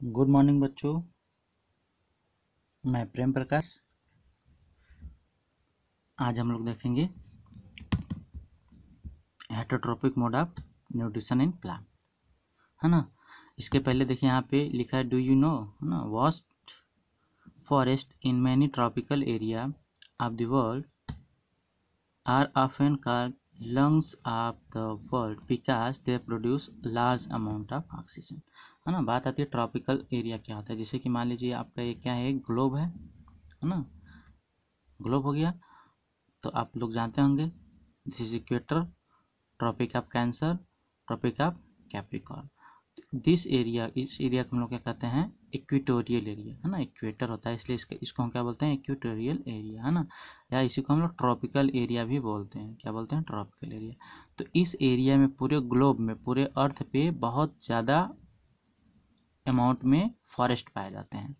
Good morning बच्चों। मैं प्रेम प्रकाश। आज हम लोग देखेंगे heterotrophic mode of nutrition in plant, है ना। इसके पहले देखिए यहाँ पे लिखा है, डू यू नो, है ना, vast forest in many tropical area of the world are often called lungs of the world because they produce large amount of oxygen, है ना। बात आती है ट्रॉपिकल एरिया क्या होता है। जैसे कि मान लीजिए आपका ये क्या है, ग्लोब है ना। ग्लोब हो गया तो आप लोग जानते होंगे, this is equator, tropic of Cancer, tropic of Capricorn. This area, इस एरिया को हम लोग क्या कहते हैं, इक्वेटोरियल एरिया, है ना। इक्वेटर होता है इसलिए इसको हम क्या बोलते हैं, इक्वेटोरियल एरिया, है ना। या इसी को हम लोग ट्रॉपिकल एरिया भी बोलते हैं। क्या बोलते हैं, ट्रॉपिकल एरिया। तो इस एरिया में, पूरे ग्लोब में, पूरे अर्थ पे बहुत ज़्यादा अमाउंट में फॉरेस्ट पाए जाते हैं।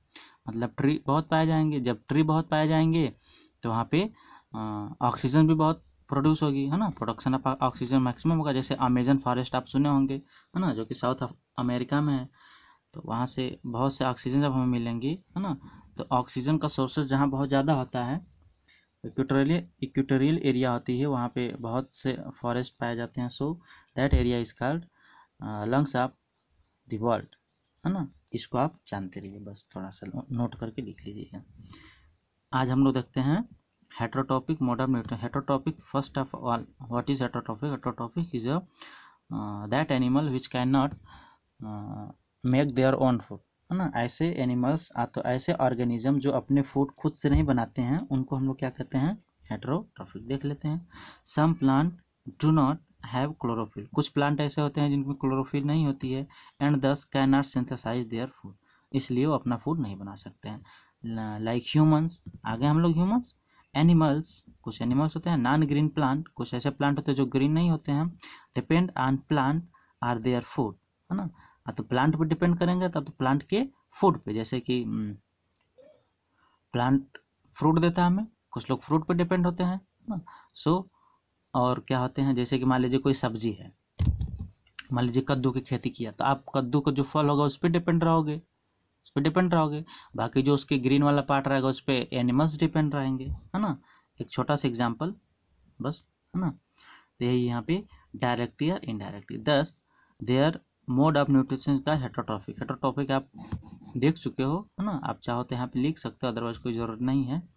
मतलब ट्री बहुत पाए जाएंगे। जब ट्री बहुत पाए जाएंगे तो वहाँ पे ऑक्सीजन भी बहुत प्रोड्यूस होगी, है ना। प्रोडक्शन ऑफ ऑक्सीजन मैक्सिमम होगा। जैसे अमेजन फॉरेस्ट आप सुने होंगे, है ना, जो कि साउथ अमेरिका में है। तो वहाँ से बहुत से ऑक्सीजन जब हमें मिलेंगी, है ना, तो ऑक्सीजन का सोर्सेज जहाँ बहुत ज़्यादा होता है, इक्वेटोरियल एरिया होती है, वहाँ पे बहुत से फॉरेस्ट पाए जाते हैं। So that area is called lungs of the world, है ना। इसको आप जानते रहिए, बस थोड़ा सा नोट करके लिख लीजिएगा। आज हम लोग देखते हैं heterotrophic mode of nutrition. Heterotrophic, first of all, what is heterotrophic? Heterotrophic is a that animal which can not make their own food, है ना। ऐसे एनिमल्स तो ऐसे ऑर्गेनिज्म जो अपने फूड खुद से नहीं बनाते हैं, उनको हम लोग क्या कहते हैं, हेटरोट्रॉफिक। देख लेते हैं। Some plant do not have chlorophyll. कुछ प्लांट ऐसे होते हैं जिनमें क्लोरोफिल नहीं होती है, and thus can not synthesise their food, इसलिए वो अपना फूड नहीं बना सकते हैं। लाइक ह्यूमंस, आगे हम लोग ह्यूमंस। एनिमल्स, कुछ एनिमल्स होते हैं। नॉन ग्रीन प्लांट, कुछ ऐसे प्लांट होते हैं जो ग्रीन नहीं होते हैं। Depend on plant are their food, है ना। तो प्लांट पे डिपेंड करेंगे तो प्लांट के फूड पे, जैसे कि प्लांट फ्रूट देता है हमें, कुछ लोग फ्रूट पे डिपेंड होते हैं ना। सो और क्या होते हैं, जैसे कि मान लीजिए कोई सब्जी है, मान लीजिए कद्दू की खेती किया, तो आप कद्दू का जो फल होगा उस पर डिपेंड रहोगे, उस पर डिपेंड रहोगे। बाकी जो उसके ग्रीन वाला पार्ट रहेगा उस पर एनिमल्स डिपेंड रहेंगे, है ना। एक छोटा सा एग्जाम्पल बस, है ना। तो यही यहाँ पे डायरेक्टली या इनडायरेक्टली, दस देयर मोड ऑफ न्यूट्रिशन का हेटरोट्रॉफिक। हेटरोट्रॉफिक आप देख चुके हो, है ना। आप चाहो तो यहाँ पे लिख सकते हो, अदरवाइज कोई ज़रूरत नहीं है।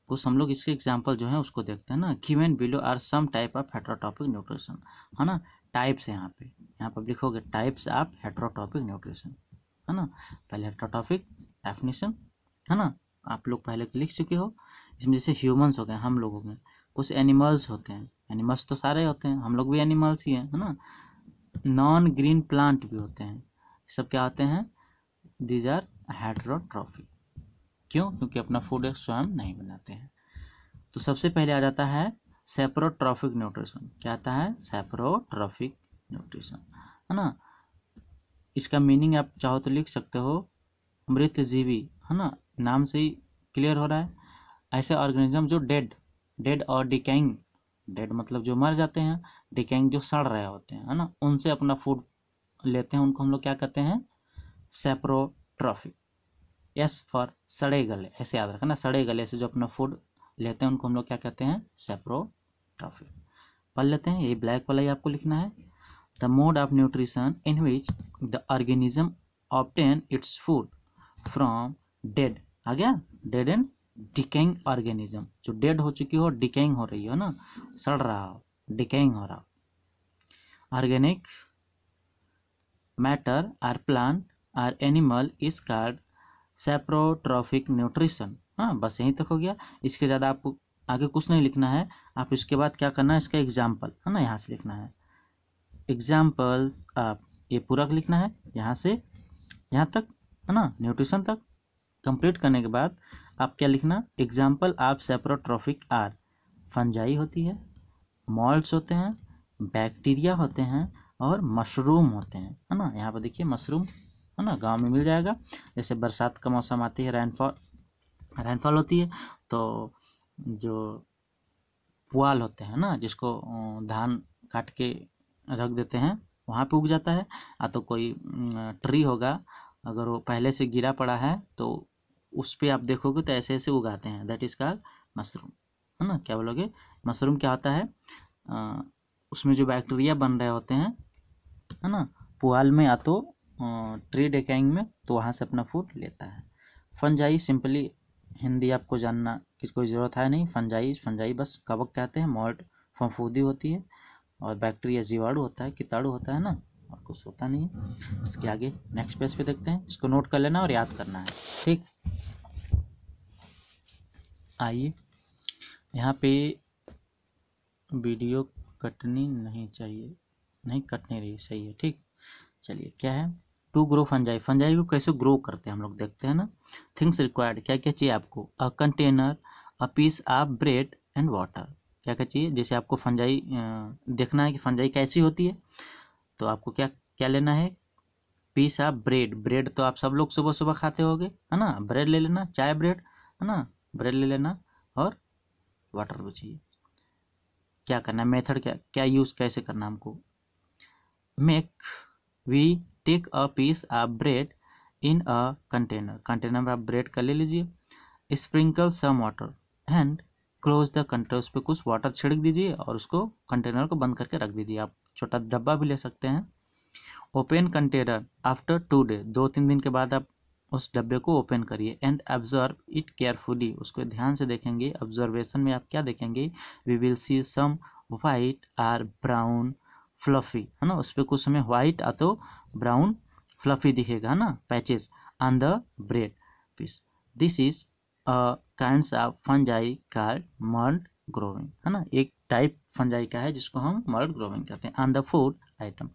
कुछ हम लोग इसके एग्जांपल जो है उसको देखते हैं ना। Given below are some type of heterotrophic nutrition, है ना। टाइप्स है यहाँ पर लिखोगे टाइप्स ऑफ हेटरोट्रॉपिक न्यूट्रिशन, है ना। पहले हेटरोट्रॉपिक डेफिनेशन, है ना, आप लोग पहले लिख चुके हो। इसमें जैसे ह्यूमंस हो गए, हम लोग हो गए। कुछ एनिमल्स होते हैं, एनिमल्स तो सारे होते हैं, हम लोग भी एनिमल्स ही हैं, है ना। नॉन ग्रीन प्लांट भी होते हैं, सब क्या होते हैं, दीज आर हेटरोट्रॉफिक। क्यों? क्योंकि अपना फूड स्वयं नहीं बनाते हैं। तो सबसे पहले आ जाता है सेप्रोट्रॉफिक न्यूट्रिशन। क्या आता है? सेप्रोट्रॉफिक न्यूट्रिशन, है ना। इसका मीनिंग आप चाहो तो लिख सकते हो, मृत जीवी, है ना। नाम से ही क्लियर हो रहा है। ऐसे ऑर्गेनिज्म जो डेड, डेड और डिकैइंग, डेड मतलब जो मर जाते हैं, डिकैइंग जो सड़ रहे होते हैं, है ना, उनसे अपना फूड लेते हैं, उनको हम लोग क्या कहते हैं, सेप्रोट्रॉफिक। एस फॉर सड़े गले, ऐसे याद रखना, सड़े गले से जो अपना फूड लेते हैं उनको हम लोग क्या कहते हैं, सेप्रोट्रॉफिक। पढ़ लेते हैं, यही ब्लैक वाला ही आपको लिखना है। The mode of nutrition in which the organism obtain its food from dead, आ गया, डेड एंड डिकेइंग ऑर्गेनिज्म, जो डेड हो चुकी हो, डिकेइंग हो रही हो ना, सड़ रहा हो, डिकेइंग हो रहा। Organic matter or plant or animal is called saprotrophic nutrition. हाँ, बस यहीं तक हो गया। इसके ज़्यादा आपको आगे कुछ नहीं लिखना है। आप इसके बाद क्या करना है, इसका एग्जाम्पल, है ना, यहाँ से लिखना है एग्जाम्पल्स। आप ये पूरा लिखना है यहाँ से यहाँ तक, है ना, न्यूट्रिशन तक कंप्लीट करने के बाद आप क्या लिखना, example of saprotrophic are, fungi होती है, मॉल्ट्स होते हैं, बैक्टीरिया होते हैं, और मशरूम होते हैं, है ना। यहाँ पर देखिए मशरूम, है ना, गांव में मिल जाएगा। जैसे बरसात का मौसम आती है, रेनफॉल होती है, तो जो पुआल होते हैं ना, जिसको धान काट के रख देते हैं, वहाँ पे उग जाता है। तो कोई ट्री होगा, अगर वो पहले से गिरा पड़ा है तो उस पर आप देखोगे तो ऐसे ऐसे उगाते हैं, दैट इज कॉल्ड मशरूम, है ना। क्या बोलोगे? मशरूम क्या होता है? उसमें जो बैक्टीरिया बन रहे होते हैं, है ना, पुआल में या तो ट्री डेकेइंग में, तो वहाँ से अपना फूड लेता है। फंजाई सिंपली हिंदी आपको जानना की कोई ज़रूरत है नहीं। फंजाई बस कवक कहते हैं, मोल्ड फफूंदी होती है, और बैक्टीरिया जीवाणु होता है, कीटाणु होता है ना, और कुछ होता नहीं है। इसके आगे नेक्स्ट पेज पे देखते हैं, इसको नोट कर लेना और याद करना है, ठीक। आइए, यहाँ पे वीडियो कटनी नहीं चाहिए, नहीं कटनी रही, सही है, ठीक। चलिए, क्या है? टू ग्रो फंजाई, फंजाई को कैसे ग्रो करते हैं हम लोग देखते हैं ना। थिंग्स रिक्वायर्ड, क्या क्या चाहिए आपको? A container, a piece of bread and water. क्या क्या चाहिए? जैसे आपको फंजाई देखना है कि फंजाई कैसी होती है, तो आपको क्या क्या लेना है? पीस ऑफ ब्रेड, ब्रेड तो आप सब लोग सुबह सुबह खाते होगे, है ना, ब्रेड ले लेना, चाय ब्रेड, है ना, ब्रेड ले लेना, और वाटर भी चाहिए। क्या करना है? मेथड क्या क्या यूज़ कैसे करना हमको? Make we take a piece of bread in a container, container में आप ब्रेड का ले लीजिए, sprinkle some water and close the container, उस पर कुछ वाटर छिड़क दीजिए और उसको कंटेनर को बंद करके रख दीजिए। आप छोटा डब्बा भी ले सकते हैं। ओपन कंटेनर आफ्टर 2 डे, 2-3 दिन के बाद आप उस डब्बे को ओपन करिए, एंड ऑब्जर्व इट केयरफुली, उसको ध्यान से देखेंगे। ऑब्जर्वेशन में आप क्या देखेंगे? We will see some white or brown fluffy, है ना, उस पर कुछ हमें व्हाइट आ तो ब्राउन फ्लफी दिखेगा, है ना, patches on the bread piece. This is kinds of fungi called mould growing, है ना, एक टाइप फंजाई का है जिसको हम मल्ड ग्रोविंग कहते हैं। On the food item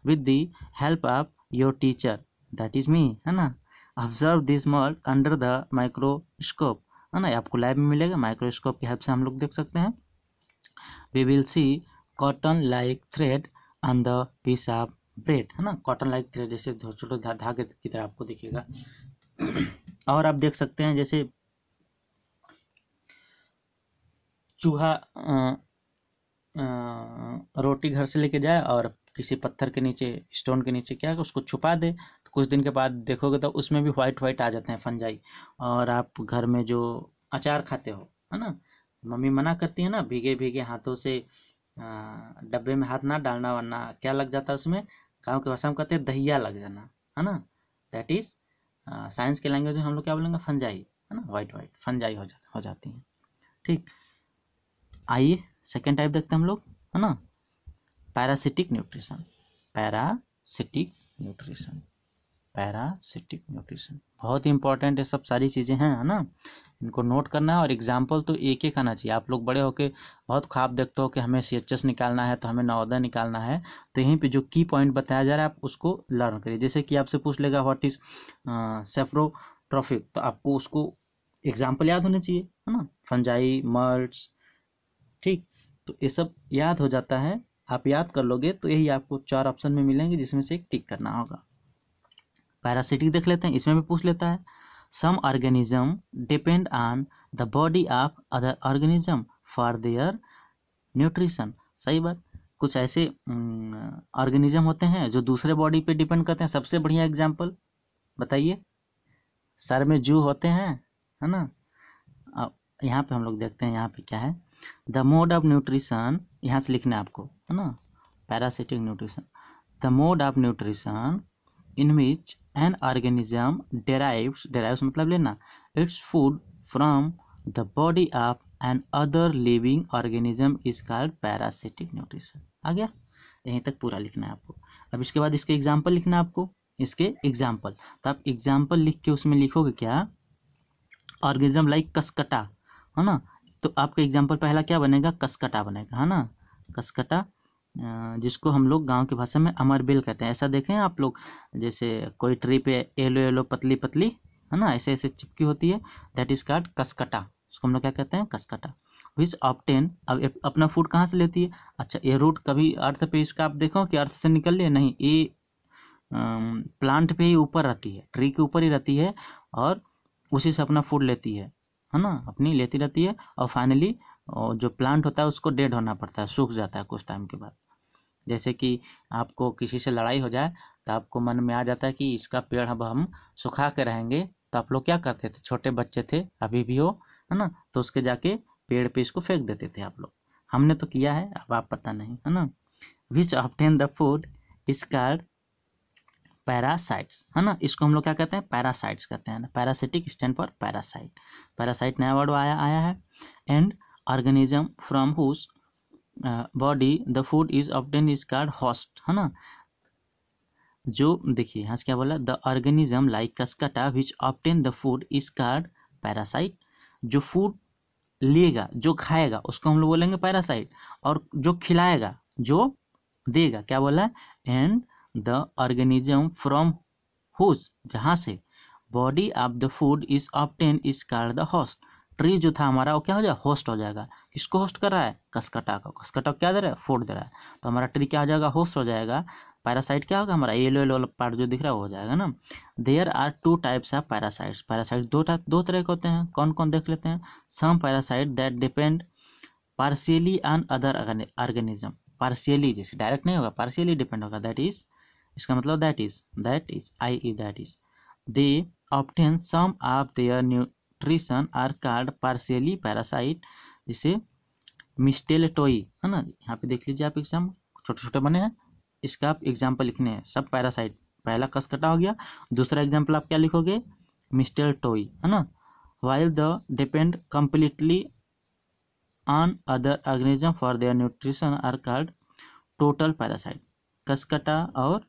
with the help of your teacher, that is me, है ना, observe this mold under the microscope, है ना, आपको लैब में मिलेगा, माइक्रोस्कोप की हेल्प से हम लोग देख सकते हैं। we will see cotton like thread on the piece of bread, है ना, कॉटन लाइक थ्रेड जैसे छोटे धागे की तरह आपको दिखेगा। और आप देख सकते हैं जैसे चूहा रोटी घर से लेके जाए और किसी पत्थर के नीचे, स्टोन के नीचे क्या है, उसको छुपा दे, तो कुछ दिन के बाद देखोगे तो उसमें भी व्हाइट व्हाइट आ जाते हैं फंजाई। और आप घर में जो अचार खाते हो, है ना, मम्मी मना करती है ना, भीगे भीगे हाथों से डब्बे में हाथ ना डालना, वरना क्या लग जाता है उसमें, गाँव के भाषा में कहते हैं दहिया लग जाना, है ना, दैट इज साइंस के लैंग्वेज में हम लोग क्या बोलेंगे? फंजाई, है ना, व्हाइट व्हाइट फंजाई हो जाती हैं, ठीक। आइए सेकेंड टाइप देखते हैं हम लोग, है ना, parasitic nutrition. Parasitic nutrition, parasitic nutrition बहुत ही इंपॉर्टेंट है, सब सारी चीज़ें हैं, है ना, इनको नोट करना है। और एग्जाम्पल तो एक एक आना चाहिए। आप लोग बड़े होके बहुत ख्वाब देखते हो कि हमें CHS निकालना है, तो हमें नवोदय निकालना है, तो यहीं पे जो की पॉइंट बताया जा रहा है आप उसको लर्न करिए। जैसे कि आपसे पूछ लेगा व्हाट इज सेफ्रोट्रॉफिक, तो आपको उसको एग्जाम्पल याद होने चाहिए, है ना, फंजाई, मल्ड्स, ठीक। तो ये सब याद हो जाता है, आप याद कर लोगे तो यही आपको 4 ऑप्शन में मिलेंगे, जिसमें से एक टिक करना होगा। पैरासिटिक देख लेते हैं, इसमें भी पूछ लेता है, some organism depend on the body of other organism for their nutrition. सही बात, कुछ ऐसे ऑर्गेनिज्म होते हैं जो दूसरे बॉडी पे डिपेंड करते हैं। सबसे बढ़िया एग्जाम्पल बताइए, सर में जू होते हैं, है ना। अब यहाँ पे हम लोग देखते हैं, यहाँ पे क्या है, द मोड ऑफ न्यूट्रिशन, यहाँ से लिखना है आपको, है ना, parasitic nutrition, the mode of nutrition in which an organism derives मतलब लेना its food from the body of an other living organism is called parasitic nutrition. आ गया, यहीं तक पूरा लिखना है आपको। अब इसके बाद इसके एग्जाम्पल लिखना है आपको, इसके एग्जाम्पल, तो आप एग्जाम्पल लिख के उसमें लिखोगे क्या, ऑर्गेनिज्म लाइक कसकटा, है ना, तो आपका एग्जाम्पल पहला क्या बनेगा? कसकटा बनेगा, है ना, कसकटा, जिसको हम लोग गांव की भाषा में अमरबेल कहते हैं। ऐसा देखें आप लोग, जैसे कोई ट्री पे येलो येलो पतली पतली, है ना, ऐसे ऐसे चिपकी होती है, दैट इज कॉल्ड कसकटा, उसको हम लोग क्या कहते हैं? कसकटा। विच ऑब्टेन, अब अपना फूड कहाँ से लेती है? अच्छा, ये रूट कभी अर्थ पे इसका आप देखो कि अर्थ से निकल लिया नहीं, ये प्लांट पे ही ऊपर रहती है, ट्री के ऊपर ही रहती है, और उसी से अपना फूड लेती है ना, अपनी लेती रहती है, और फाइनली जो प्लांट होता है उसको डेड होना पड़ता है, सूख जाता है कुछ टाइम के बाद। जैसे कि आपको किसी से लड़ाई हो जाए तो आपको मन में आ जाता है कि इसका पेड़ अब हम सुखा के रहेंगे। तो आप लोग क्या करते थे, छोटे बच्चे थे, अभी भी हो, है ना, तो उसके जाके पेड़ पे इसको फेंक देते थे आप लोग। हमने तो किया है, अब आप पता नहीं, है ना। Which obtain the food is called parasites, है ना। इसको हम लोग क्या कहते हैं, पैरासाइट्स कहते हैं ना। Parasitic stand for parasite. Parasite नया वर्ड आया है। And organism from whose body the food is obtain is called host, है ना। जो देखिए यहाँ से क्या बोला, the organism like cuscuta which obtain the food is called parasite. जो फूड लेगा, जो खाएगा, उसको हम लोग बोलेंगे पैरासाइट। और जो खिलाएगा, जो देगा, क्या बोला है, and the organism from whose, जहाँ से body of the food is obtain is called the host. Tree जो था हमारा वो क्या हो जाएगा, होस्ट हो जाएगा। किसको होस्ट कर रहा है, कसकटा को। कसकटा क्या दे रहा है, फूड दे रहा है, तो हमारा ट्री क्या हो जाएगा, होस्ट हो जाएगा। पैरासाइट क्या होगा, हमारा येलो येलो वाला पार्ट जो दिख रहा है वो हो जाएगा ना। There are two types of parasites. Parasite दो तरह के होते हैं, कौन कौन देख लेते हैं। Some parasite that depend partially on other organism. Partially जैसे डायरेक्ट नहीं होगा, पार्शियली डिपेंड होगा, दैट इज, इसका मतलब that is that is they obtain some of their nutrition are called partially parasite. जैसे मिस्टेलेटोई, है ना, यहाँ पे देख लीजिए आप, एग्जाम छोटे छोटे बने हैं, इसका आप एग्जाम्पल लिखने हैं, सब पैरासाइट। पहला कसकटा हो गया, दूसरा एग्जाम्पल आप क्या लिखोगे, मिस्टेलेटोई, है ना। While the depend completely on other organism for their nutrition are called total parasite. Cuscuta और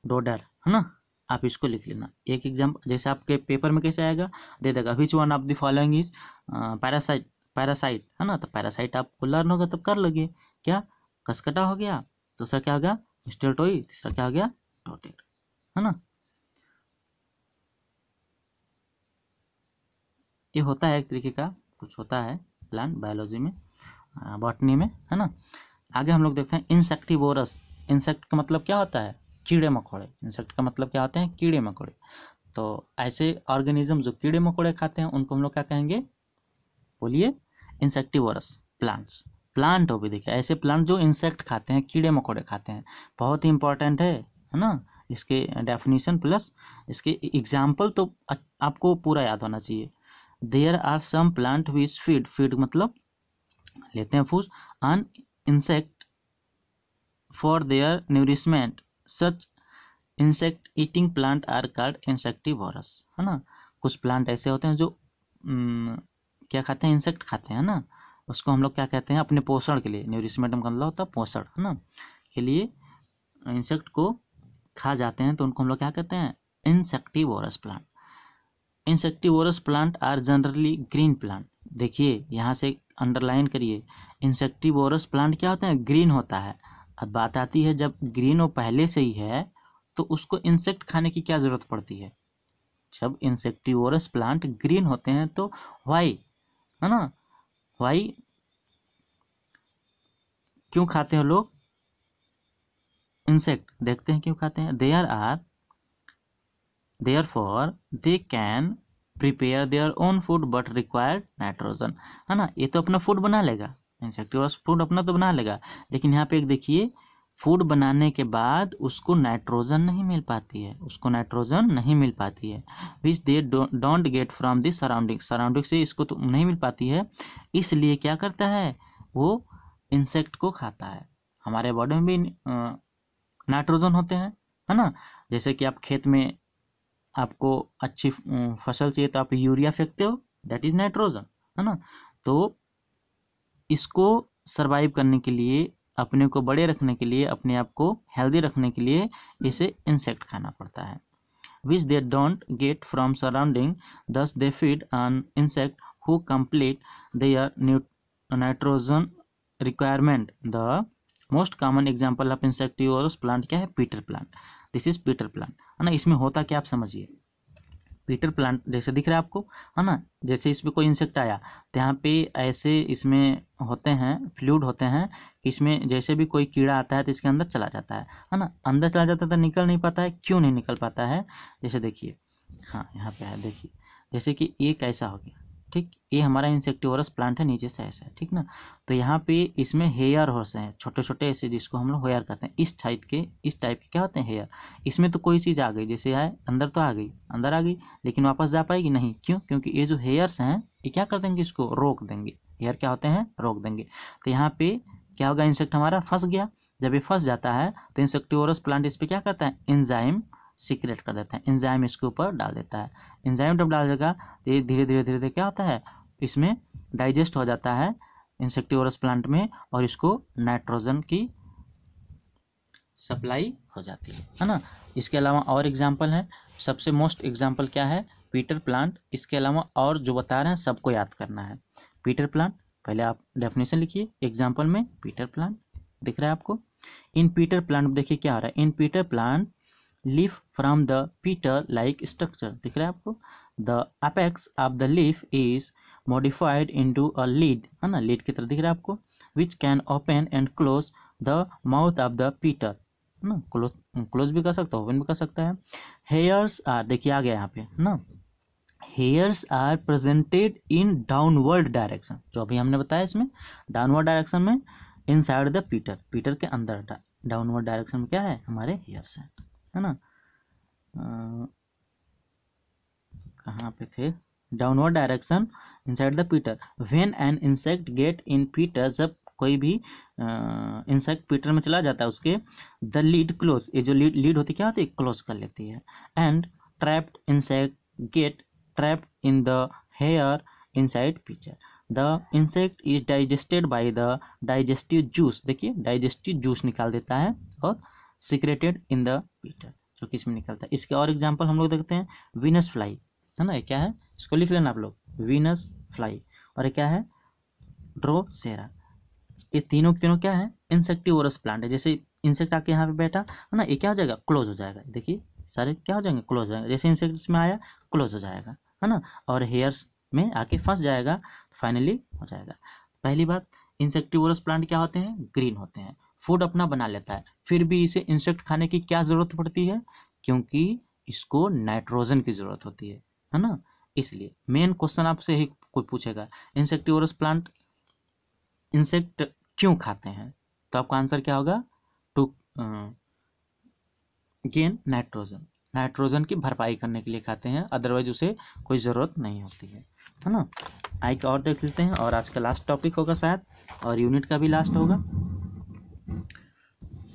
डोडर, है ना, आप इसको लिख लेना। एक एग्जाम्पल जैसे आपके पेपर में कैसे आएगा, दे देगा which one of the following is parasite, parasite, है ना। तो पैरासाइट आपको लर्न होगा तब कर लोगे। क्या, कसकटा हो गया, दूसरा क्या हो गया, मिस्टेलेटोई, तीसरा क्या हो गया, डोडर, है ना। ये होता है एक तरीके का कुछ होता है प्लांट बायोलॉजी में, बॉटनी में, है ना। आगे हम लोग देखते हैं इंसेक्टिवोरस। इंसेक्ट का मतलब क्या होता है, कीड़े मकोड़े। इंसेक्ट का मतलब क्या होते हैं, कीड़े मकोड़े। तो ऐसे ऑर्गेनिज्म जो कीड़े मकोड़े खाते हैं उनको हम लोग क्या कहेंगे, बोलिए, इंसेक्टिवोरस प्लांट्स। प्लांट हो भी देखिए, ऐसे प्लांट जो इंसेक्ट खाते हैं, कीड़े मकोड़े खाते हैं, बहुत ही इंपॉर्टेंट है ना। इसके डेफिनेशन प्लस इसके एग्जाम्पल तो आपको पूरा याद होना चाहिए। There are some plant which feed, feed मतलब लेते हैं food, on insect for their nourishment. Such insect eating plant are called insectivorous, है ना। कुछ प्लांट ऐसे होते हैं जो क्या खाते हैं, इंसेक्ट खाते हैं ना, उसको हम लोग क्या कहते हैं, अपने पोषण के लिए, न्यूरिशमेंट का मतलब होता है पोषण, है ना, के लिए इंसेक्ट को खा जाते हैं, तो उनको हम लोग क्या कहते हैं, insectivorous plant. Insectivorous plant are generally green plant. देखिए यहाँ से अंडरलाइन करिए, इंसेक्टिवोरस प्लांट क्या होता है, ग्रीन होता है। अब बात आती है जब ग्रीन वो पहले से ही है तो उसको इंसेक्ट खाने की क्या जरूरत पड़ती है। जब इंसेक्टिवोरस प्लांट ग्रीन होते हैं तो वाई, है ना, वाई क्यों खाते हैं लोग इंसेक्ट, देखते हैं क्यों खाते हैं। Therefore they can prepare their own food but require nitrogen, है ना। ये तो अपना फूड बना लेगा, इंसेक्टिवोरस फूड अपना तो बना लेगा, लेकिन यहाँ पे एक देखिए, फूड बनाने के बाद उसको नाइट्रोजन नहीं मिल पाती है, उसको नाइट्रोजन नहीं मिल पाती है, which they don't get from the surrounding. Surrounding से इसको तो नहीं मिल पाती है, इसलिए क्या करता है, वो इंसेक्ट को खाता है। हमारे बॉडी में भी नाइट्रोजन होते हैं, है ना। जैसे कि आप खेत में आपको अच्छी फसल चाहिए तो आप यूरिया फेंकते हो, दैट इज नाइट्रोजन, है ना। तो इसको सरवाइव करने के लिए, अपने को बड़े रखने के लिए, अपने आप को हेल्दी रखने के लिए इसे इंसेक्ट खाना पड़ता है, which they don't get from surrounding, thus they feed on insect who complete their nitrogen requirement. The most common example of insectivorous plant क्या है, pitcher plant. This is pitcher plant, है ना। इसमें होता क्या आप समझिए, पीटर प्लांट जैसे दिख रहा है आपको, है ना, जैसे इसमें कोई इंसेक्ट आया तो यहाँ पे ऐसे इसमें होते हैं, फ्लूइड होते हैं, कि इसमें जैसे भी कोई कीड़ा आता है तो इसके अंदर चला जाता है ना। अंदर चला जाता है तो निकल नहीं पाता है, क्यों नहीं निकल पाता है, जैसे देखिए, हाँ यहाँ पे है, देखिए जैसे कि एक ऐसा हो गया, ठीक, ये हमारा इंसेक्टिवोरस प्लांट है, नीचे से ऐसा है, ठीक ना। तो यहाँ पे इसमें हेयर होर्स हैं, छोटे छोटे ऐसे, जिसको हम लोग हेयर कहते हैं। इस टाइप के क्या होते हैं, हेयर। इसमें तो कोई चीज़ आ गई, जैसे आए अंदर तो आ गई, अंदर आ गई, लेकिन वापस जा पाएगी नहीं, क्यों? क्योंकि ये जो हेयर्स हैं ये क्या कर देंगे, इसको रोक देंगे। हेयर क्या होते हैं, रोक देंगे। तो यहाँ पे क्या होगा, इंसेक्ट हमारा फंस गया। जब ये फंस जाता है तो इंसेक्टिवोरस प्लांट इस पर क्या करता है, एंजाइम सीक्रेट कर देता है, एंजाइम इसके ऊपर डाल देता है। एंजाइम जब डाल देगा तो ये धीरे धीरे धीरे धीरे क्या होता है, इसमें डाइजेस्ट हो जाता है इंसेक्टिवोरस प्लांट में, और इसको नाइट्रोजन की सप्लाई हो जाती है ना। इसके अलावा और एग्जाम्पल है, सबसे मोस्ट एग्जाम्पल क्या है, पीटर प्लांट। इसके अलावा और जो बता रहे हैं सबको याद करना है। पीटर प्लांट, पहले आप डेफिनेशन लिखिए, एग्जाम्पल में पीटर प्लांट दिख रहा है आपको। इन पीटर प्लांट देखिए क्या हो रहा है, in pitcher plant leaf from the pitcher like structure, दिख रहा है आपको। The apex of the leaf is modified into a lid, है ना, लीड की तरह दिख रहा है आपको, which can open and close the mouth of the pitcher, ना, क्लोज भी कर सकता है, ओपन भी कर सकता है। हेयर्स आर, देखिए आ गया यहाँ पे ना, hairs are presented in downward direction, जो अभी हमने बताया इसमें डाउनवर्ड डायरेक्शन में, इनसाइड द पीटर, पीटर के अंदर डाउनवर्ड डायरेक्शन में क्या है, हमारे हेयर्स है ना। कहाँ पे थे, downward direction inside the Peter, when an insect get in Peter, जब कोई भी इंसेक्ट पीटर में चला जाता है उसके, द लीड क्लोज, ये जो लीड होती क्या होती है, क्लोज कर लेती है। And trapped insect get trapped in the hair inside pitcher, the insect is digested by the digestive juice, देखिए डाइजेस्टिव जूस निकाल देता है, और सिक्रेटेड इन द पीटर, जो कि इसमें निकलता है। इसके और एग्जाम्पल हम लोग देखते हैं, वीनस फ्लाई, है ना, ये क्या है, इसको लिख लेना आप लोग, वीनस फ्लाई, और ये क्या है, ड्रोसेरा। ये तीनों क्या है, इंसेक्टिवोरस प्लांट है। जैसे इंसेक्ट आके यहाँ पे बैठा है ना, ये क्या हो जाएगा, क्लोज हो जाएगा, देखिए सारे क्या हो जाएंगे, क्लोज हो जाएगा। जैसे इंसेक्ट इसमें आया, क्लोज हो जाएगा, है ना, और हेयर्स में आके फंस जाएगा, फाइनली हो जाएगा। पहली बात, इंसेक्टिवोरस प्लांट क्या होते हैं, ग्रीन होते हैं, फूड अपना बना लेता है, फिर भी इसे इंसेक्ट खाने की क्या जरूरत पड़ती है, क्योंकि इसको नाइट्रोजन की जरूरत होती है ना। इसलिए मेन क्वेश्चन आपसे ही कोई पूछेगा, इंसेक्टिवोरस प्लांट इंसेक्ट क्यों खाते हैं, तो आपका आंसर क्या होगा, टू गेन नाइट्रोजन, नाइट्रोजन की भरपाई करने के लिए खाते हैं, अदरवाइज उसे कोई ज़रूरत नहीं होती है ना। आई का और देख लेते हैं, और आज का लास्ट टॉपिक होगा शायद, और यूनिट का भी लास्ट होगा।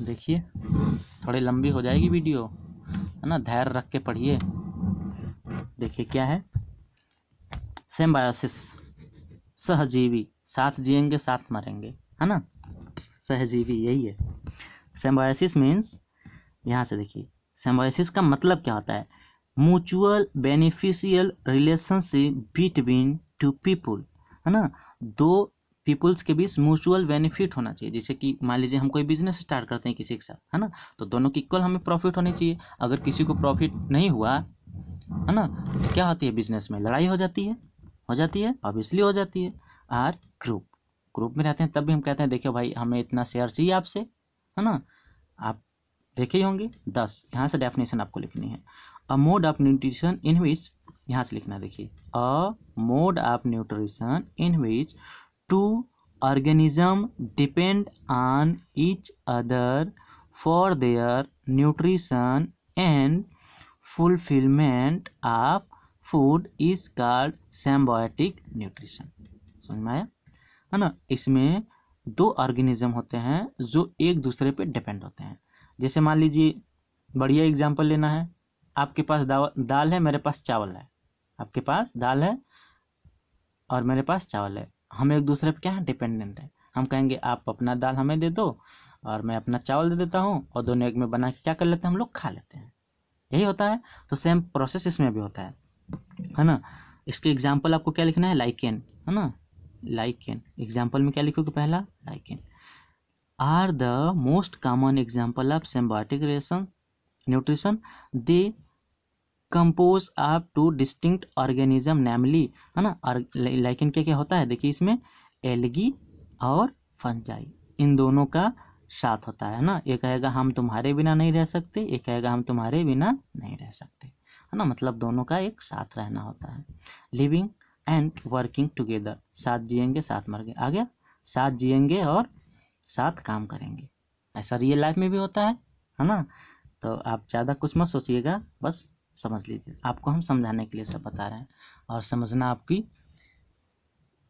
देखिए थोड़ी लंबी हो जाएगी वीडियो, है ना, धैर्य रख के पढ़िए। देखिए क्या है, सिम्बायोसिस, सहजीवी, साथ जिएंगे साथ मरेंगे, है ना, सहजीवी यही है। सिम्बायोसिस मीन्स, यहाँ से देखिए, सिम्बायोसिस का मतलब क्या होता है, mutual beneficial relationship between two people, है ना, दो पीपुल्स के बीच म्यूचुअल बेनिफिट होना चाहिए। जैसे कि मान लीजिए हम कोई बिजनेस स्टार्ट करते हैं किसी के साथ, है ना, तो दोनों की इक्वल हमें प्रॉफिट होनी चाहिए। अगर किसी को प्रॉफिट नहीं हुआ, है ना, तो क्या होती है, बिजनेस में लड़ाई हो जाती है, ऑब्वियसली हो जाती है। आर ग्रुप में रहते हैं तब भी हम कहते हैं देखिए भाई हमें इतना शेयर चाहिए आपसे, है ना, आप देखे ही होंगे। 10 यहाँ से डेफिनेशन आपको लिखनी है, a mode of nutrition in which, यहाँ से लिखना देखिए, a mode of nutrition in which two organism depend on each other for their nutrition and fulfilment of food is called symbiotic nutrition. समझ में आया, है ना। इसमें दो ऑर्गेनिज्म होते हैं जो एक दूसरे पे डिपेंड होते हैं। जैसे मान लीजिए, बढ़िया एग्जांपल लेना है, आपके पास दाल है, मेरे पास चावल है, आपके पास दाल है और मेरे पास चावल है, हम एक दूसरे पे क्या है, डिपेंडेंट है। हम कहेंगे आप अपना दाल हमें दे दो और मैं अपना चावल दे देता हूँ, और दोनों एक में बना के क्या कर लेते हैं, हम लोग खा लेते हैं, यही होता है। तो सेम प्रोसेस इसमें भी होता है ना। इसके एग्जाम्पल आपको क्या लिखना है, लाइकेन, है ना, लाइकेन। एग्जाम्पल में क्या लिखोगे, पहला lichen are the most common example of symbiotic nutrition, they compose of two distinct organism namely, है ना। और लाइकेन क्या क्या होता है, देखिए इसमें एल्गी और फंजाई, इन दोनों का साथ होता है ना। एक कहेगा हम तुम्हारे बिना नहीं रह सकते, एक कहेगा हम तुम्हारे बिना नहीं रह सकते, है ना, मतलब दोनों का एक साथ रहना होता है। लिविंग एंड वर्किंग टुगेदर, साथ जिएंगे साथ मरेंगे, आ गया, साथ जिएंगे और साथ काम करेंगे। ऐसा रियल लाइफ में भी होता है ना। तो आप ज़्यादा कुछ मत सोचिएगा, बस समझ लीजिए, आपको हम समझाने के लिए सब बता रहे हैं, और समझना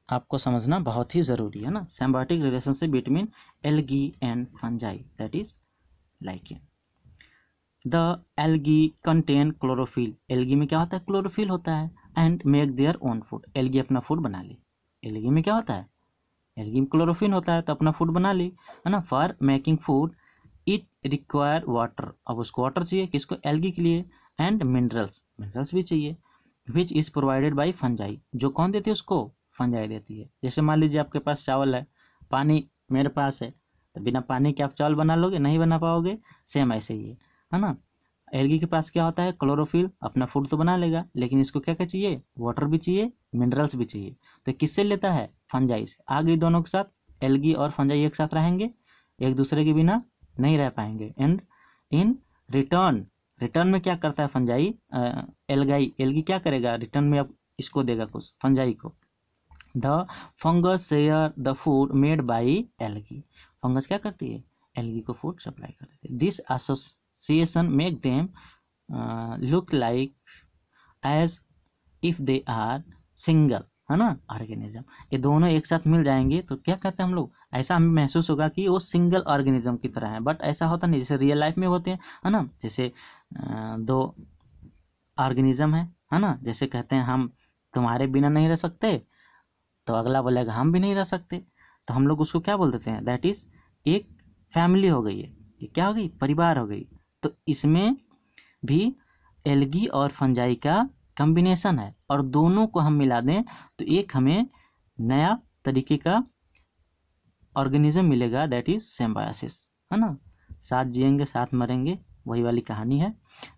आपको समझना बहुत ही ज़रूरी है ना। Symbiotic relationship between algae and fungi, that is lichen. The algae contain chlorophyll, algae में क्या होता है, क्लोरोफिल होता है, and make their own food, algae अपना फूड बना ली। एल्गी में क्या होता है, एल्गी में क्लोरोफिल होता है, तो अपना फूड बना ली, है ना। For making food it require water, अब उसको वाटर चाहिए, किसको, एल्गी के लिए, एंड मिनरल्स भी चाहिए, which is provided by fungi, जो कौन देती है उसको, फंजाई देती है। जैसे मान लीजिए आपके पास चावल है, पानी मेरे पास है, तो बिना पानी के आप चावल बना लोगे, नहीं बना पाओगे। सेम ऐसे ही है ना। एल्गी के पास क्या होता है, क्लोरोफिल, अपना फूड तो बना लेगा, लेकिन इसको क्या क्या चाहिए, वाटर भी चाहिए, मिनरल्स भी चाहिए। तो किससे लेता है, फंजाई से। आ गई दोनों के साथ, एल्गी और फंजाई एक साथ रहेंगे, एक दूसरे के बिना नहीं रह पाएंगे। एंड इन रिटर्न में क्या करता है फंजाई, एल्गी क्या करेगा रिटर्न में, अब इसको देगा कुछ, फंजाई को। The fungus share the food made by algae, fungus क्या करती है, एल्गी को फूड सप्लाई कर देती है। This association make them look like as if they are single, है ना, ऑर्गेनिज्म। ये दोनों एक साथ मिल जाएंगे तो क्या कहते हैं हम लोग, ऐसा हमें महसूस होगा कि वो सिंगल ऑर्गेनिज्म की तरह है, बट ऐसा होता नहीं, जैसे रियल लाइफ में होते हैं, है ना। जैसे दो ऑर्गेनिज्म है ना, जैसे कहते हैं हम तुम्हारे बिना नहीं रह सकते, तो अगला बोलेगा हम भी नहीं रह सकते, तो हम लोग उसको क्या बोल देते हैं, दैट इज एक फैमिली हो गई है, ये क्या हो गई, परिवार हो गई। तो इसमें भी एल्गी और फंजाई का कॉम्बिनेशन है, और दोनों को हम मिला दें तो एक हमें नया तरीके का ऑर्गेनिज्म मिलेगा, दैट इज सिम्बायोसिस, है ना। साथ जिएंगे साथ मरेंगे, वही वाली कहानी है।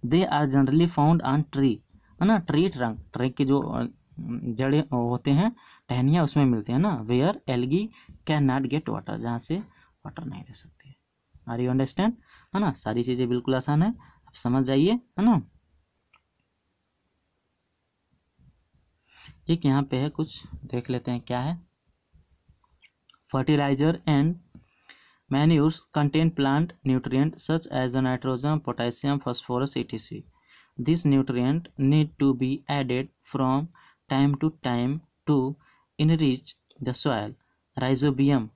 They are generally found on tree, है ना, ट्री के जो जड़े होते हैं, टहनियाँ, उसमें मिलते हैं ना। Where algae can not get water, जहाँ से वाटर नहीं रह सकती है। आर यू अंडरस्टैंड, है ना। सारी चीज़ें बिल्कुल आसान है, आप समझ जाइए, है ना। एक यहाँ पे है, कुछ देख लेते हैं क्या है। Fertiliser and manures contain plant nutrient such as the nitrogen, potassium, phosphorus etc. This nutrient need to be added from time to time to enrich the soil. Rhizobium,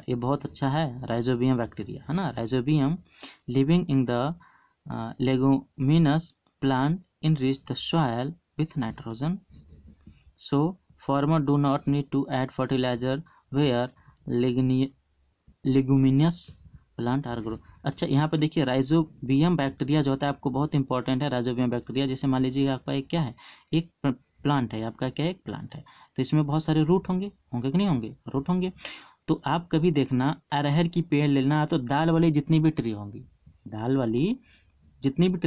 ये बहुत अच्छा है, राइजोबियम बैक्टीरिया, है ना। Rhizobium living in the leguminous plant enrich the soil with nitrogen. So farmer do not need to add fertilizer where leguminous plant are grow. अच्छा, यहाँ पे देखिए राइजोबियम बैक्टीरिया जो होता है आपको बहुत इंपॉर्टेंट है। राइजोबियम बैक्टीरिया, जैसे मान लीजिए आपका एक क्या है, एक प्लांट है, आपका क्या है, एक प्लांट है, तो इसमें बहुत सारे रूट होंगे कि नहीं होंगे, रूट होंगे। तो आप कभी देखना, अरहर की पेड़ लेना, तो दाल वाली जितनी भी ट्री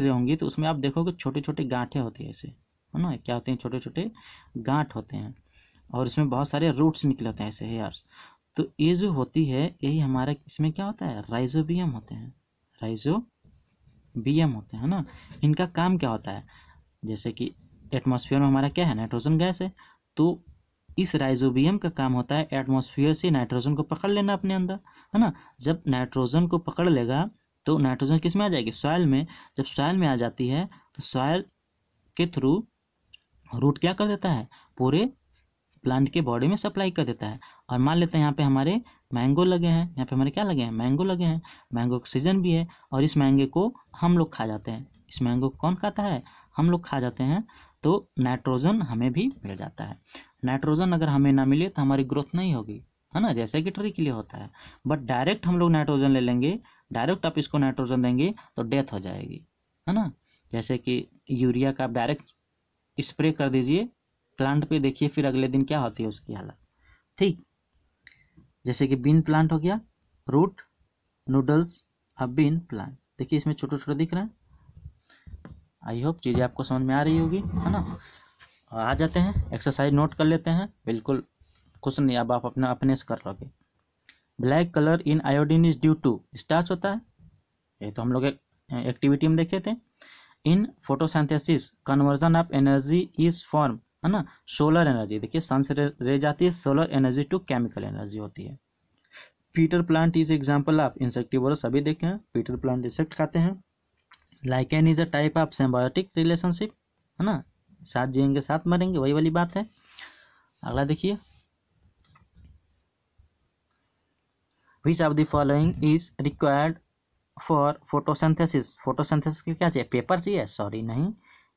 होंगी, तो उसमें आप देखोगे छोटे छोटे गांठें होती है ऐसे, है ना, क्या होते हैं, छोटे छोटे गांठ होते हैं, और इसमें बहुत सारे रूट्स निकले होते हैं ऐसे, हेयर्स। तो ये जो होती है, यही हमारा इसमें क्या होता है, राइजोबियम होते हैं, ना। इनका काम क्या होता है, जैसे कि एटमॉस्फेयर में हमारा क्या है, नाइट्रोजन गैस है, तो इस राइजोबियम का काम होता है एटमॉस्फेयर से नाइट्रोजन को पकड़ लेना अपने अंदर, है ना। जब नाइट्रोजन को पकड़ लेगा तो नाइट्रोजन किस में आ जाएगी, सॉइल में। जब सॉइल में आ जाती है तो सॉइल के थ्रू रूट क्या कर देता है, पूरे प्लांट के बॉडी में सप्लाई कर देता है। और मान लेते हैं यहाँ पे हमारे मैंगो लगे हैं, यहाँ पे हमारे क्या लगे हैं, मैंगो लगे हैं, मैंगो का सीजन भी है, और इस मैंगो को हम लोग खा जाते हैं। इस मैंगो को कौन खाता है, हम लोग खा जाते हैं, तो नाइट्रोजन हमें भी मिल जाता है। नाइट्रोजन अगर हमें ना मिले तो हमारी ग्रोथ नहीं होगी, है ना, जैसे कि ट्री के लिए होता है। बट डायरेक्ट हम लोग नाइट्रोजन ले लेंगे, डायरेक्ट आप इसको नाइट्रोजन देंगे तो डेथ हो जाएगी, है ना। जैसे कि यूरिया का आप डायरेक्ट स्प्रे कर दीजिए प्लांट पे, देखिए फिर अगले दिन क्या होती है उसकी हालत, ठीक। जैसे कि बीन प्लांट हो गया, रूट नूडल्स अब बीन प्लांट, देखिए इसमें छोटे छोटे दिख रहे हैं। आई होप चीज़ें आपको समझ में आ रही होगी, है ना। आ जाते हैं, एक्सरसाइज नोट कर लेते हैं, बिल्कुल कुछ नहीं, अब आप अपना अपने से कर लोगे। Black colour in iodine is due to, starch होता है, ये तो हम लोग एक्टिविटी में देखे थे। In photosynthesis conversion of energy is form, है ना। सोलर एनर्जी, देखिए सन से रे जाती है, solar energy to chemical energy होती है। Pitcher plant is example of insectivorous, अभी देखे हैं पीटर प्लांट इंसेक्ट खाते हैं। Lichen is a type of symbiotic relationship, है ना, साथ जिएंगे साथ मरेंगे, वही वाली बात है। अगला देखिए, which of the following is required for photosynthesis, photosynthesis के क्या चाहिए, पेपर चाहिए, सॉरी नहीं,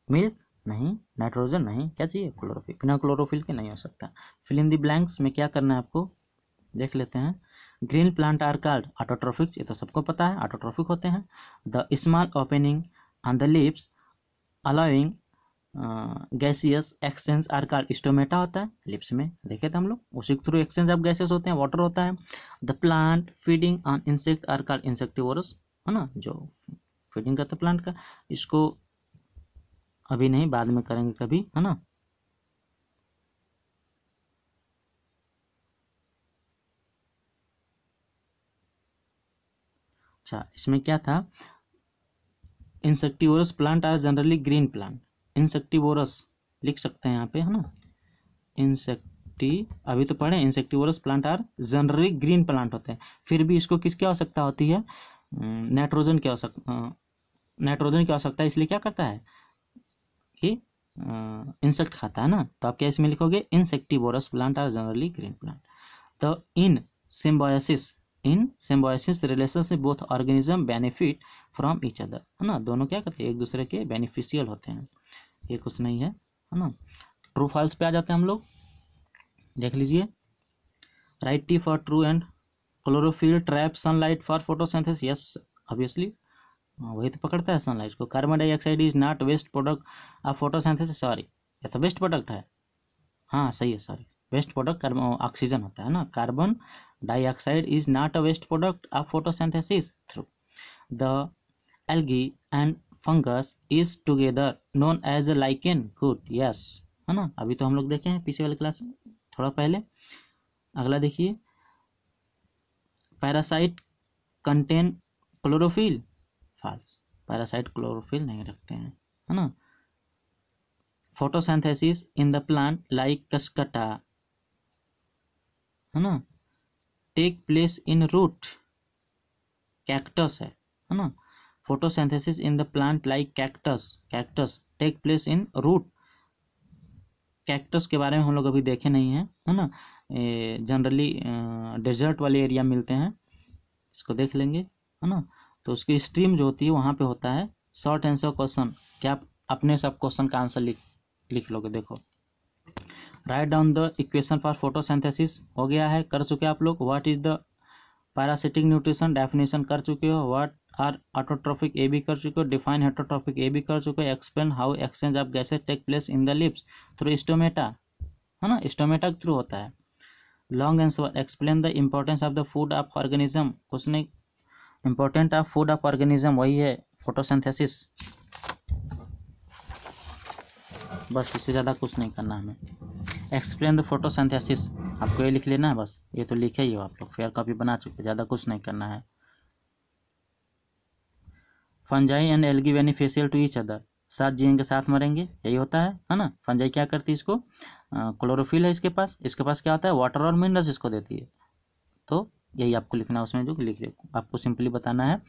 मिल्क नहीं, नाइट्रोजन नहीं, क्या चाहिए, क्लोरोफिल, बिना क्लोरोफिल के नहीं हो सकता। फिल इन द ब्लैंक्स में क्या करना है आपको, देख लेते हैं। Green plant are called autotrophic, ये तो सबको पता है, ऑटोट्रोफिक होते हैं। The small opening on the leaves allowing gaseous exchange are called, stomata होता है लिप्स में, देखे थे हम लोग, उसी के थ्रू एक्सचेंज ऑफ गैसेस होते हैं, वाटर होता है। The plant feeding on insect are called insectivorous, है ना, जो फीडिंग करते प्लांट का, इसको अभी नहीं, बाद में करेंगे कभी, है ना। अच्छा, इसमें क्या था, insectivorous plant are generally green plant, insectivorous लिख सकते हैं यहाँ पे, है ना, इंसेक्टी, अभी तो पढ़े, insectivorous plant are generally green plant होते हैं, फिर भी इसको किसकी आवश्यकता होती है, नाइट्रोजन की आवश्यकता, नाइट्रोजन की आवश्यकता, इसलिए क्या करता है कि इंसेक्ट खाता है ना, तो आप क्या इसमें लिखोगे, insectivorous plant are generally green plant. तो in symbiosis relationship both organism benefit from each other, है ना, दोनों क्या करते हैं, एक दूसरे के बेनिफिशियल होते हैं, ये कुछ नहीं है ना। ट्रू फॉल्स पे आ जाते हैं हम लोग, देख लीजिए। Write T for true and chlorophyll trap sunlight for photosynthesis, yes obviously, वही तो पकड़ता है सनलाइट को। Carbon dioxide is not waste product of photosynthesis, sorry ये तो वेस्ट प्रोडक्ट है, हाँ सही है, sorry waste product carbon oxygen होता है ना, carbon dioxide is not a waste product of photosynthesis, true. The algae and fungus is together known as a lichen, good, yes, है ना, अभी तो हम लोग देखे हैं पीछे वाले क्लास में थोड़ा पहले। अगला देखिए, parasite contain chlorophyll, false, parasite chlorophyll नहीं रखते हैं, है ना। Photosynthesis in the plant like cuscuta, है ना, take place in root, cactus है ना। Photosynthesis in the plant like cactus take place in root, cactus के बारे में हम लोग अभी देखे नहीं हैं, है ना, जनरली डेजर्ट वाले एरिया मिलते हैं, इसको देख लेंगे, है ना। तो उसकी स्ट्रीम जो होती है वहाँ पे होता है। शॉर्ट आंसर क्वेश्चन, क्या आप अपने सब क्वेश्चन का आंसर लिख लोगे, देखो। Write down the equation for photosynthesis, हो गया है, कर चुके आप लोग। What is the parasitic nutrition, definition कर चुके हो। व्हाट आर ऑटोट्रोफिक, ए भी कर चुके हो। डिफाइन हेटरोट्रोफिक, ए भी कर चुके हो। Explain how exchange of gases take place in the leaves through stomata, है ना, स्टोमेटा के थ्रू होता है। Long answer, explain the importance of the food of organism, कुछ नहीं, important of food of organism वही है फोटोसिंथेसिस, बस इससे ज़्यादा कुछ नहीं करना हमें। एक्सप्लेन द फोटोसिंथेसिस, आपको ये लिख लेना है बस, ये तो लिखे ही हो आप लोग, फेयर कॉपी बना चुके, ज़्यादा कुछ नहीं करना है। Fungi and algae beneficial to each other, साथ जिएंगे साथ मरेंगे, यही होता है ना। फंजाई क्या करती है, इसको क्लोरोफिल है इसके पास क्या होता है, वाटर और मिनरल्स इसको देती है, तो यही आपको लिखना है उसमें, जो लिख दे आपको सिंपली बताना है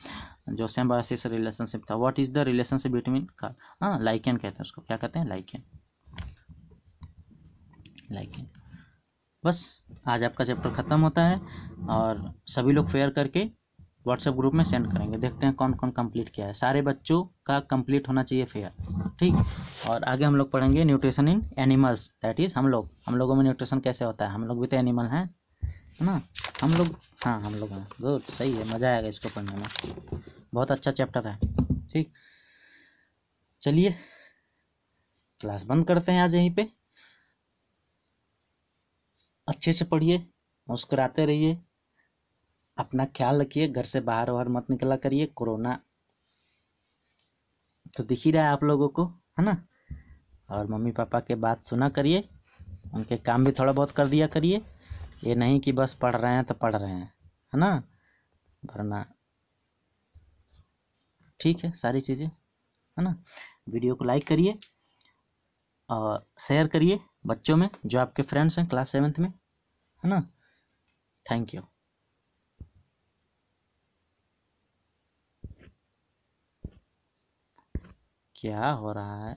जो सिम्बायोसिस रिलेशनशिप था। What is the relationship between का, हाँ लाइकेन कहते हैं उसको, क्या कहते हैं, लाइकेन। बस आज आपका चैप्टर ख़त्म होता है, और सभी लोग फेयर करके व्हाट्सएप ग्रुप में सेंड करेंगे, देखते हैं कौन कौन कंप्लीट किया है। सारे बच्चों का कंप्लीट होना चाहिए फेयर, ठीक। और आगे हम लोग पढ़ेंगे nutrition in animals, that is हम लोगों में न्यूट्रिशन कैसे होता है, हम लोग भी तो एनिमल हैं, है ना, हम लोग, हाँ हम लोग हैं, गुड, सही है, मज़ा आएगा इसको पढ़ने में, बहुत अच्छा चैप्टर है, ठीक। चलिए क्लास बंद करते हैं आज यहीं पे, अच्छे से पढ़िए, मुस्कुराते रहिए, अपना ख्याल रखिए, घर से बाहर मत निकला करिए, कोरोना तो दिख ही रहा है आप लोगों को, है ना। और मम्मी पापा के बात सुना करिए, उनके काम भी थोड़ा बहुत कर दिया करिए, ये नहीं कि बस पढ़ रहे हैं तो पढ़ रहे हैं, है ना, वरना ठीक है सारी चीज़ें, है ना। वीडियो को लाइक करिए, और शेयर करिए बच्चों में जो आपके फ्रेंड्स हैं क्लास 7th में, है ना। Thank you. क्या हो रहा है?